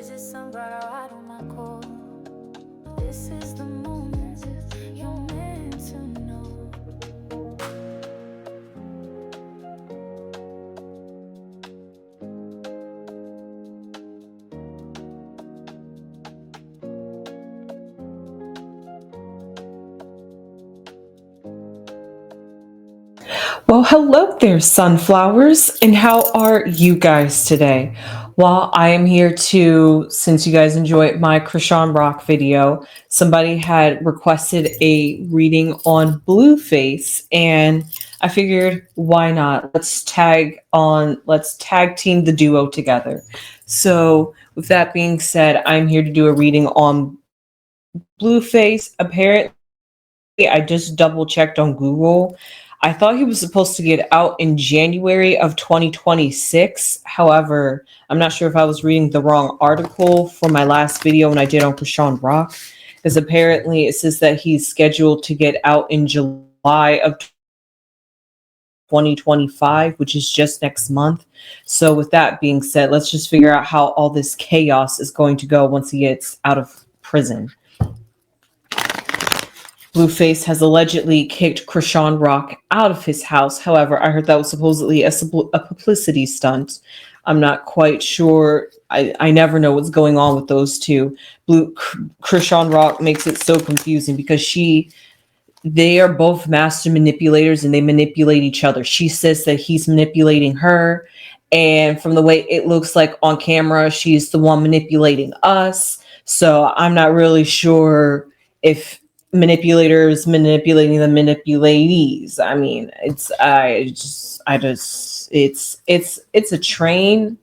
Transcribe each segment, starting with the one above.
visit some brother out on my call. This is the moment you're meant to know. Well, hello there, sunflowers, and how are you guys today? Well, I am here to, since you guys enjoyed my Krishan Rock video, somebody had requested a reading on Blueface, and I figured, why not? Let's tag team the duo together. So, with that being said, I'm here to do a reading on Blueface. Apparently, I just double checked on Google. I thought he was supposed to get out in January of 2026. However, I'm not sure if I was reading the wrong article for my last video when I did on Krishan Rock, because apparently it says that he's scheduled to get out in July of 2025, which is just next month. So, with that being said, let's just figure out how all this chaos is going to go once he gets out of prison. Blueface has allegedly kicked Krishan Rock out of his house. However, I heard that was supposedly a publicity stunt. I'm not quite sure. I never know what's going on with those two. Krishan Rock makes it so confusing because they are both master manipulators and they manipulate each other. She says that he's manipulating her, and from the way it looks like on camera, she's the one manipulating us. So I'm not really sure if manipulators manipulating the manipulatees. I mean, it's a train.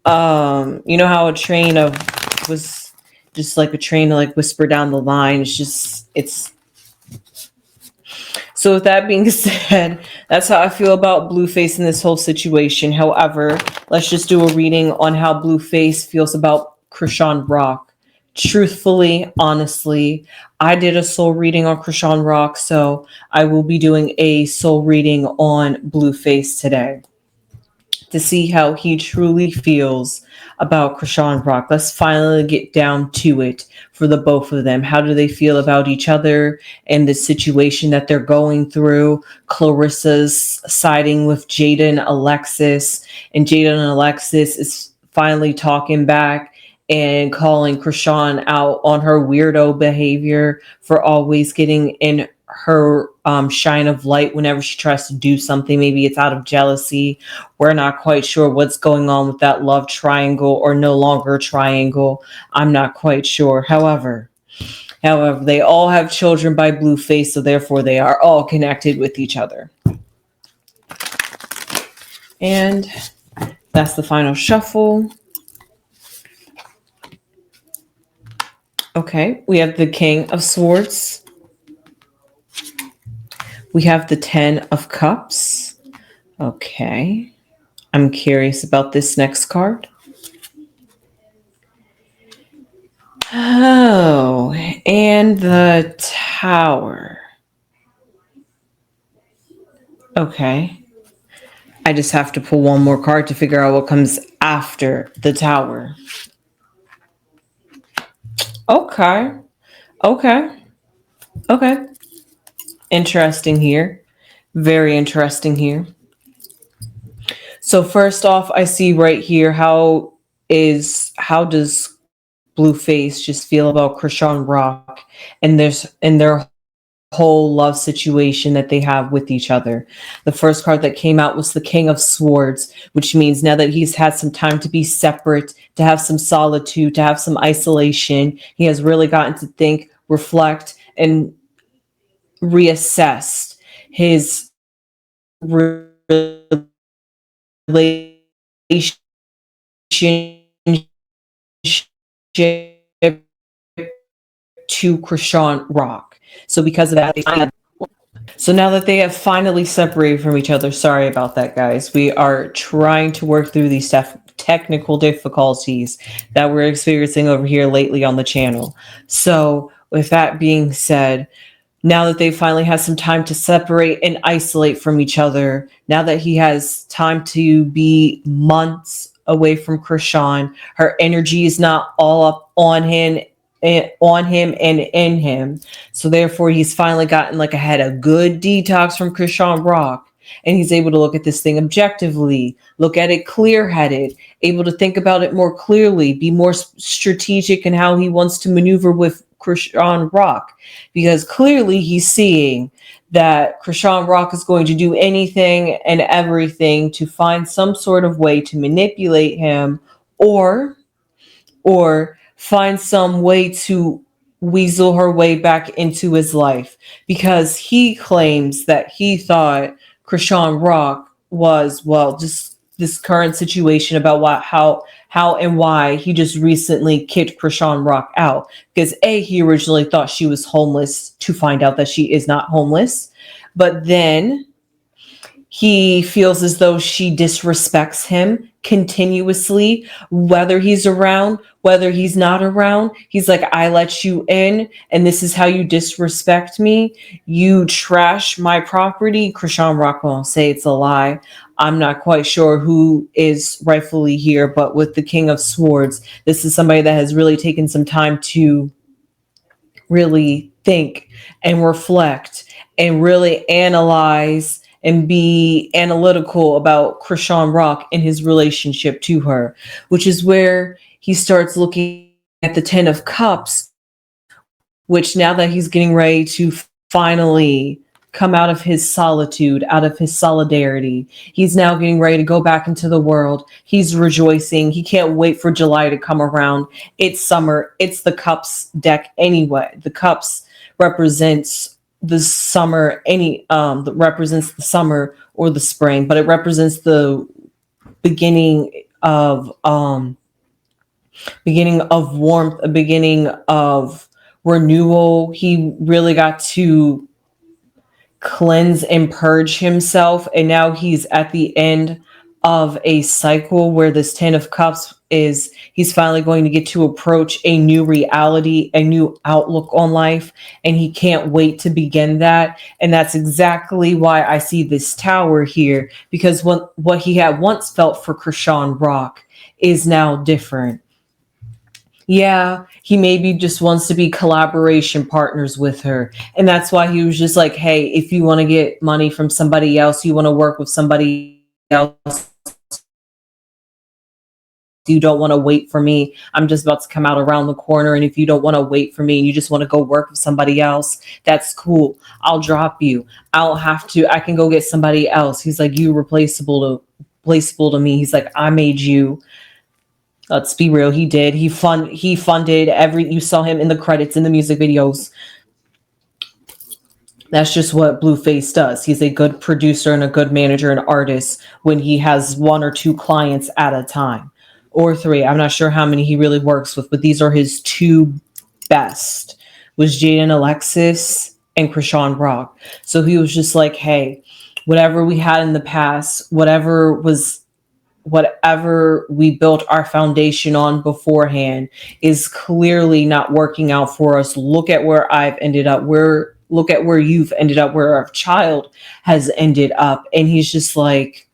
You know how a train of was just like a train to like whisper down the line. It's so with that being said, that's how I feel about Blueface in this whole situation. However, let's just do a reading on how Blueface feels about Krishan Rock. Truthfully, honestly, I did a soul reading on Krishan Rock, so I will be doing a soul reading on Blueface today to see how he truly feels about Krishan Rock. Let's finally get down to it for the both of them. How do they feel about each other and the situation that they're going through? Clarissa's siding with Jada and Alexis, and Jada and Alexis is finally talking back and calling Krishan out on her weirdo behavior for always getting in her shine of light whenever she tries to do something. Maybe it's out of jealousy. We're not quite sure what's going on with that love triangle or no longer triangle. I'm not quite sure. However, they all have children by Blueface, so therefore they are all connected with each other. And that's the final shuffle. Okay, we have the King of Swords. We have the 10 of Cups. Okay. I'm curious about this next card. Oh, and the Tower. Okay. I just have to pull one more card to figure out what comes after the Tower. Okay. Interesting here. Very interesting here. So first off, I see right here how does Blueface just feel about Krishan Rock and their whole love situation that they have with each other. The first card that came out was the King of Swords, which means now that he's had some time to be separate, to have some solitude, to have some isolation, he has really gotten to think, reflect, and reassess his relationship to Krishan Rock. So because of that, so now that they have finally separated from each other, sorry about that, guys. We are trying to work through these technical difficulties that we're experiencing over here lately on the channel. So with that being said, now that they finally had some time to separate and isolate from each other, now that he has time to be months away from Krishan. Her energy is not all up on him and in him. So therefore he's finally gotten like had a good detox from Krishan Rock. And he's able to look at this thing objectively, look at it clear-headed, able to think about it more clearly, be more strategic in how he wants to maneuver with Krishan Rock, because clearly he's seeing that Krishan Rock is going to do anything and everything to find some sort of way to manipulate him, or find some way to weasel her way back into his life, because he claims that he thought Krishan Rock was, well, just this current situation about how and why he just recently kicked Krishan Rock out, because he originally thought she was homeless, to find out that she is not homeless, but then he feels as though she disrespects him continuously, whether he's around, whether he's not around. He's like, I let you in, and this is how you disrespect me. You trash my property. Krishan Rock won't say it's a lie. I'm not quite sure who is rightfully here, but with the King of Swords, this is somebody that has really taken some time to really think and reflect and really analyze and be analytical about Krishan Rock and his relationship to her, which is where he starts looking at the Ten of Cups, which now that he's getting ready to finally come out of his solitude, out of his solidarity, he's now getting ready to go back into the world. He's rejoicing. He can't wait for July to come around. It's summer. It's the Cups deck anyway. The Cups represents the summer, that represents the summer or the spring, but it represents the beginning of warmth, a beginning of renewal. He really got to cleanse and purge himself, and now he's at the end of a cycle where this Ten of Cups is, he's finally going to get to approach a new reality, a new outlook on life, and he can't wait to begin that. And that's exactly why I see this tower here, because what he had once felt for Krishan Rock is now different. Yeah, he maybe just wants to be collaboration partners with her. And that's why he was just like, hey, if you want to get money from somebody else, you want to work with somebody else, you don't want to wait for me, I'm just about to come out around the corner. And if you don't want to wait for me and you just want to go work with somebody else, that's cool. I'll drop you. I can go get somebody else. He's like, you replaceable to me. He's like, I made you. Let's be real. He did. He funded you saw him in the credits, in the music videos. That's just what Blueface does. He's a good producer and a good manager and artist when he has one or two clients at a time, or three. I'm not sure how many he really works with, but these are his two best, was Jade and Alexis and Krishan Rock. So he was just like, hey, whatever we had in the past, whatever we built our foundation on beforehand is clearly not working out for us. Look at where I've ended up. Look at where you've ended up, where our child has ended up. And he's just like,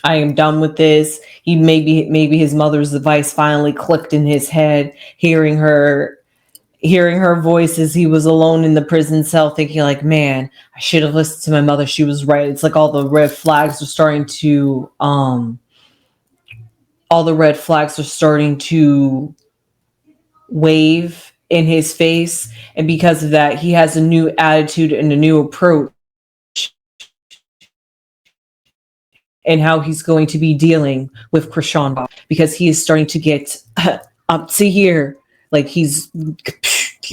I am done with this. He maybe his mother's advice finally clicked in his head, hearing her voice as he was alone in the prison cell, thinking like, man, I should have listened to my mother. She was right. It's like all the red flags are starting to wave in his face. And because of that, he has a new attitude and a new approach and how he's going to be dealing with Krishan, because he is starting to get up to here. Like he's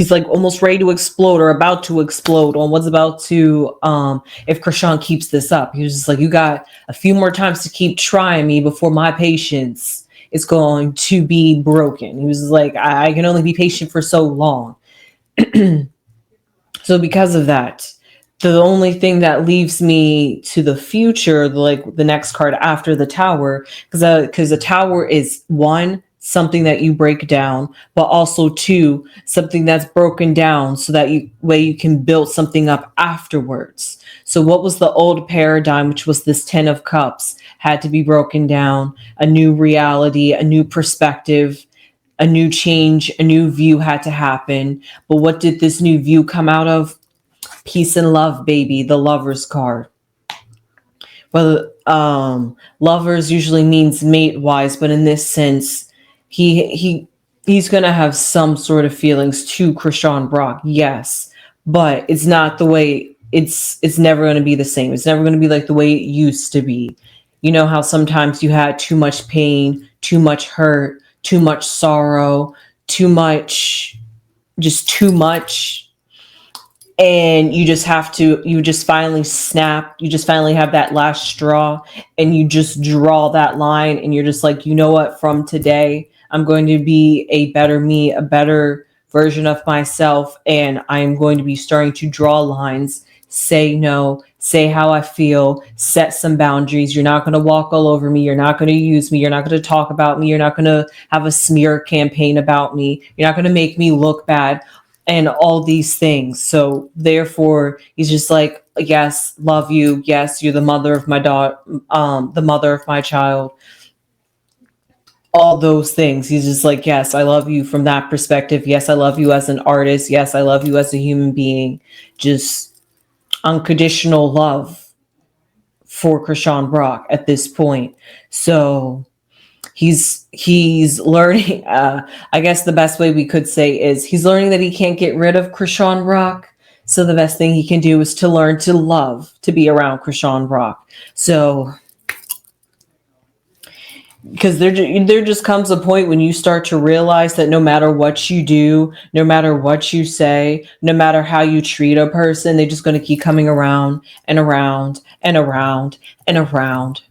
like almost ready to explode or about to explode on what's about to, if Krishan keeps this up. He was just like, you got a few more times to keep trying me before my patience is going to be broken. He was like, I can only be patient for so long. So because of that, the only thing that leaves me to the future, like the next card after the tower, because the tower is 1, something that you break down, but also two, something that's broken down so that you can build something up afterwards. So what was the old paradigm, which was this 10 of cups, had to be broken down, a new reality, a new perspective, a new change, a new view had to happen. But what did this new view come out of? Peace and love, baby, the Lover's card. Well, lovers usually means mate wise, but in this sense, he's gonna have some sort of feelings to Krishan Brock, yes, but it's not the way it's never gonna be the same. It's never gonna be like the way it used to be. You know how sometimes you had too much pain, too much hurt, too much sorrow, too much, and you just finally snap, you just finally have that last straw, and you just draw that line, and you're just like, you know what, from today I'm going to be a better me, a better version of myself, and I'm going to be starting to draw lines, say no, say how I feel, set some boundaries. You're not going to walk all over me, you're not going to use me, you're not going to talk about me, you're not going to have a smear campaign about me, you're not going to make me look bad, and all these things. So therefore, he's just like, yes, love you. Yes, you're the mother of my daughter, the mother of my child. All those things. He's just like, yes, I love you from that perspective. Yes, I love you as an artist. Yes, I love you as a human being. Just unconditional love for Krishan Brock at this point. So he's learning, I guess the best way we could say is he's learning that he can't get rid of Krishan Rock. So the best thing he can do is to learn to love, to be around Krishan Rock. So because there just comes a point when you start to realize that no matter what you do, no matter what you say, no matter how you treat a person, they're just going to keep coming around and around and around and around.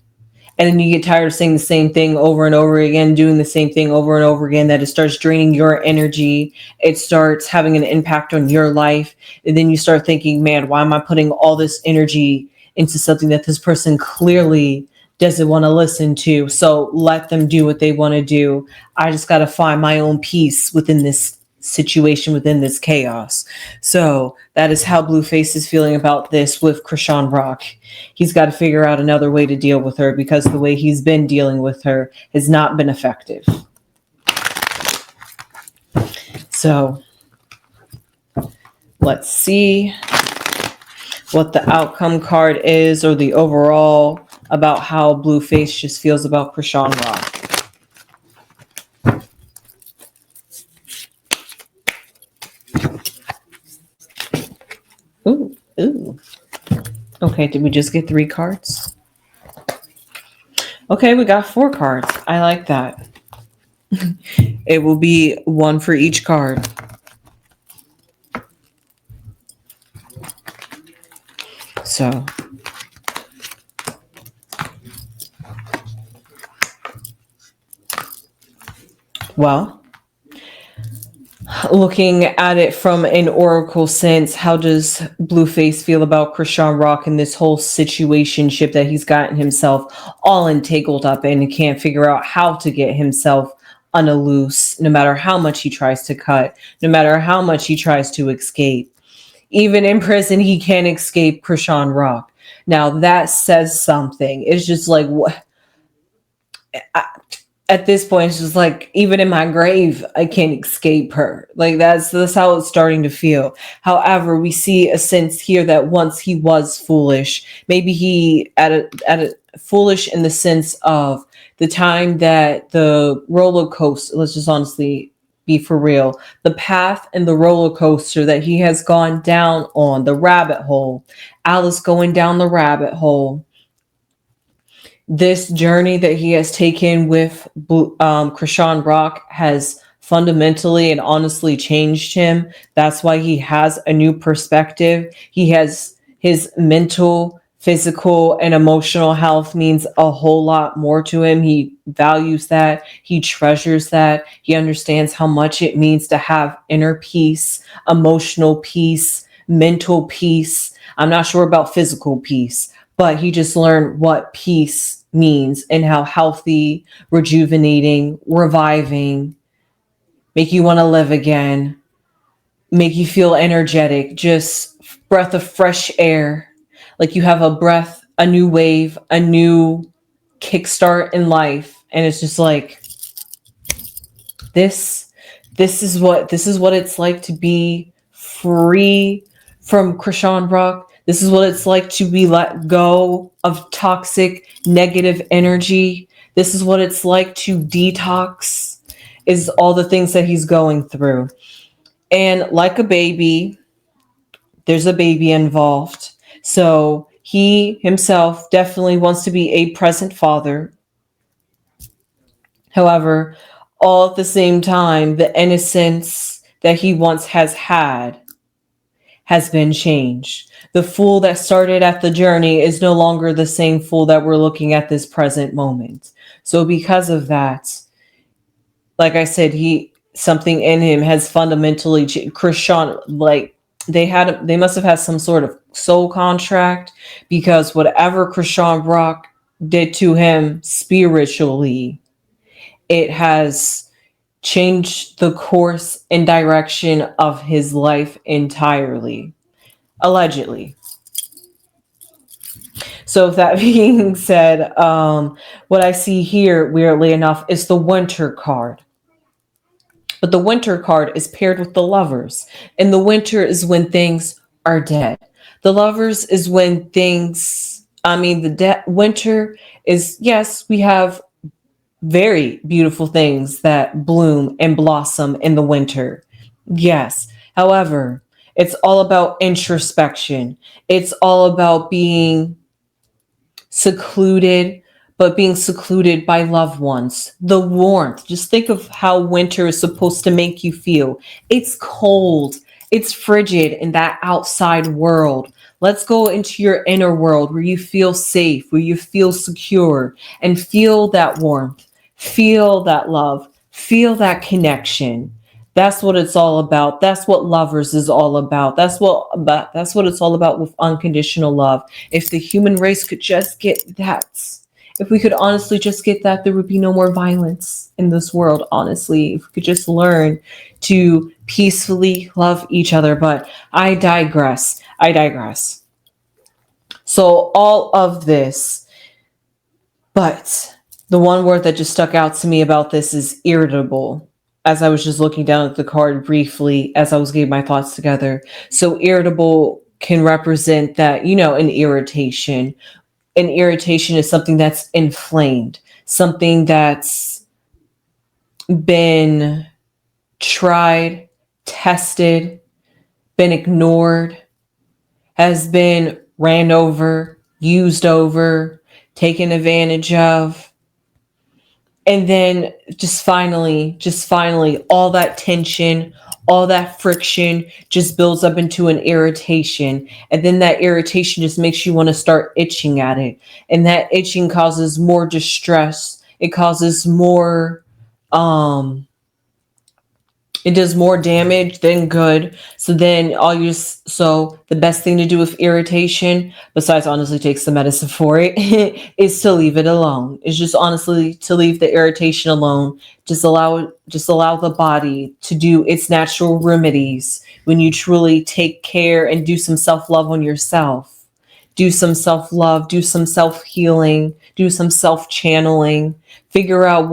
And then you get tired of saying the same thing over and over again, doing the same thing over and over again, that it starts draining your energy. It starts having an impact on your life. And then you start thinking, man, why am I putting all this energy into something that this person clearly doesn't want to listen to? So let them do what they want to do. I just got to find my own peace within this situation, within this chaos. So that is how Blueface is feeling about this with Krishan Rock. He's got to figure out another way to deal with her, because the way he's been dealing with her has not been effective. So let's see what the outcome card is, or the overall about how Blueface just feels about Krishan Rock. Ooh. Okay, did we just get 3 cards? Okay, we got 4 cards. I like that. It will be 1 for each card. So, well, looking at it from an oracle sense, how does Blueface feel about Krishan Rock and this whole situationship that he's gotten himself all entangled up in, and can't figure out how to get himself on a loose, no matter how much he tries to cut, no matter how much he tries to escape. Even in prison, he can't escape Krishan Rock. Now that says something. It's just like, what? At this point, it's just like, even in my grave, I can't escape her. Like that's how it's starting to feel. However, we see a sense here that once he was foolish, maybe he at a foolish in the sense of the time that the roller coaster, let's just honestly be for real, the path and the roller coaster that he has gone down on, the rabbit hole, Alice going down the rabbit hole, this journey that he has taken with Krishan Rock has fundamentally and honestly changed him. That's why he has a new perspective. He has his mental, physical, and emotional health means a whole lot more to him. He values that. He treasures that. He understands how much it means to have inner peace, emotional peace, mental peace. I'm not sure about physical peace, but he just learned what peace means and how healthy, rejuvenating, reviving, make you want to live again, make you feel energetic, just breath of fresh air. Like you have a breath, a new wave, a new kickstart in life. And it's just like this this is what it's like to be free from Krishan Rock. This is what it's like to be let go of toxic negative energy. This is what it's like to detox, is all the things that he's going through. And like a baby, there's a baby involved. So he himself definitely wants to be a present father. However, all at the same time, the innocence that he once has had has been changed. The fool that started at the journey is no longer the same fool that we're looking at this present moment. So because of that, like I said, he something in him has fundamentally Krishan, like they must have had some sort of soul contract, because whatever Krishan Brock did to him spiritually, it has changed the course and direction of his life entirely, allegedly. So, with that being said, what I see here, weirdly enough, is the winter card. But the winter card is paired with the lovers. And the winter is when things are dead. The lovers is when things, winter is, yes, we have very beautiful things that bloom and blossom in the winter. Yes. However, it's all about introspection. It's all about being secluded, but being secluded by loved ones. The warmth. Just think of how winter is supposed to make you feel. It's cold, it's frigid in that outside world. Let's go into your inner world where you feel safe, where you feel secure, and feel that warmth, feel that love, feel that connection. That's what it's all about. That's what lovers is all about. That's what it's all about with unconditional love. If the human race could just get that, if we could honestly just get that, there would be no more violence in this world, honestly. If we could just learn to peacefully love each other. But I digress. I digress. So all of this, but the one word that just stuck out to me about this is irritable. As I was just looking down at the card briefly, as I was getting my thoughts together. So irritable can represent that, an irritation. An irritation is something that's inflamed, something that's been tried, tested, been ignored, has been ran over, used over, taken advantage of. And then just finally, all that tension, all that friction just builds up into an irritation. And then that irritation just makes you want to start itching at it. And that itching causes more distress. It causes more, it does more damage than good. So then so the best thing to do with irritation, besides honestly takes the medicine for it, is to leave it alone. It's just honestly to leave the irritation alone. Just allow the body to do its natural remedies. When you truly take care and do some self-love on yourself, do some self-love, do some self-healing, do some self-channeling, figure out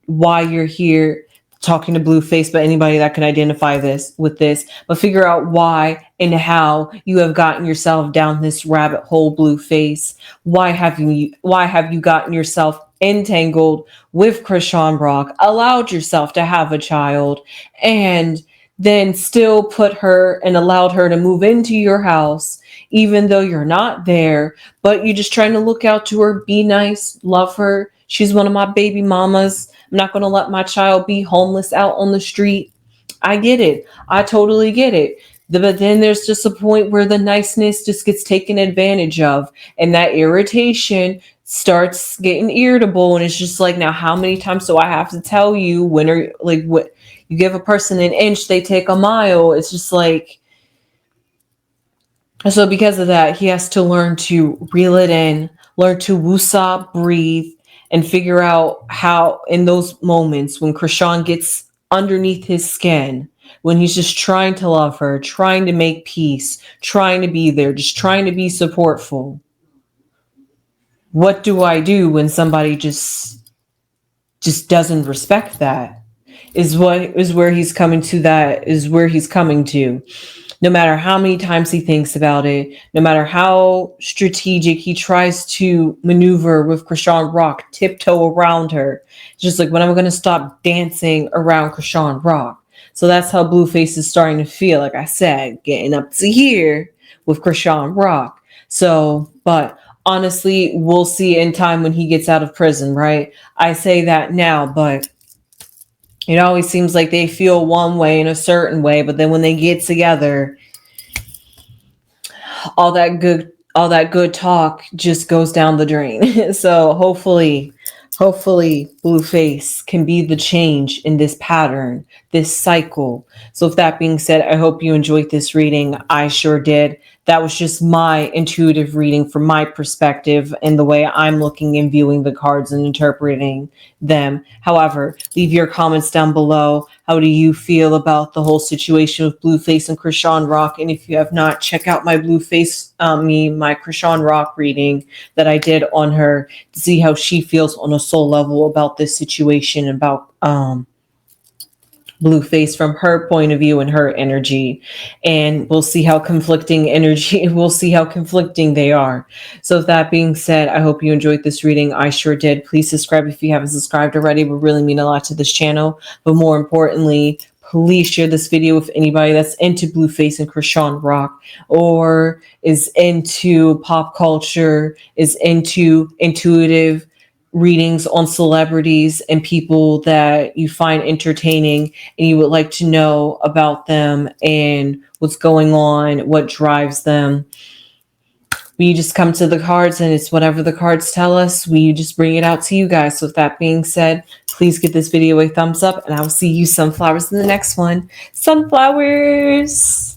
why you're here, talking to Blueface, but anybody that can identify but figure out why and how you have gotten yourself down this rabbit hole, Blueface. Why have you gotten yourself entangled with Krishan Brock, allowed yourself to have a child, and then still put her and allowed her to move into your house, even though you're not there, but you're just trying to look out to her, be nice, love her. She's one of my baby mamas. I'm not going to let my child be homeless out on the street. I get it. I totally get it. But then there's just a point where the niceness just gets taken advantage of, and that irritation starts getting irritable. And it's just like, now how many times do I have to tell you, when are like, what you give a person an inch, they take a mile? It's just like, So because of that, he has to learn to reel it in, learn to woosah, breathe, and figure out how in those moments when Krishan gets underneath his skin, when he's just trying to love her, trying to make peace, trying to be there, just trying to be supportful. What do I do when somebody just doesn't respect that? Is where he's coming to, that is where he's coming to. No matter how many times he thinks about it, no matter how strategic he tries to maneuver with Krishan Rock, tiptoe around her, it's just like, when am I going to stop dancing around Krishan Rock? So that's how Blueface is starting to feel, like I said, getting up to here with Krishan Rock. So, but honestly, we'll see in time when he gets out of prison, right? I say that now, but it always seems like they feel one way in a certain way, but then when they get together, all that good talk just goes down the drain. So hopefully Blueface can be the change in this pattern, this cycle. So with that being said, I hope you enjoyed this reading. I sure did. That was just my intuitive reading from my perspective and the way I'm looking and viewing the cards and interpreting them. However, leave your comments down below. How do you feel about the whole situation with Blueface and Krishan Rock? And if you have not, check out my my Krishan Rock reading that I did on her to see how she feels on a soul level about this situation, about Blueface from her point of view and her energy. And we'll see how conflicting energy, we'll see how conflicting they are. So with that being said, I hope you enjoyed this reading. I sure did. Please subscribe if you haven't subscribed already. It would really mean a lot to this channel. But more importantly, please share this video with anybody that's into Blueface and Krishan Rock, or is into pop culture, is into intuitive readings on celebrities and people that you find entertaining and you would like to know about them and what's going on, what drives them. We just come to the cards and it's whatever the cards tell us. We just bring it out to you guys. So with that being said, please give this video a thumbs up and I'll see you sunflowers in the next one. Sunflowers!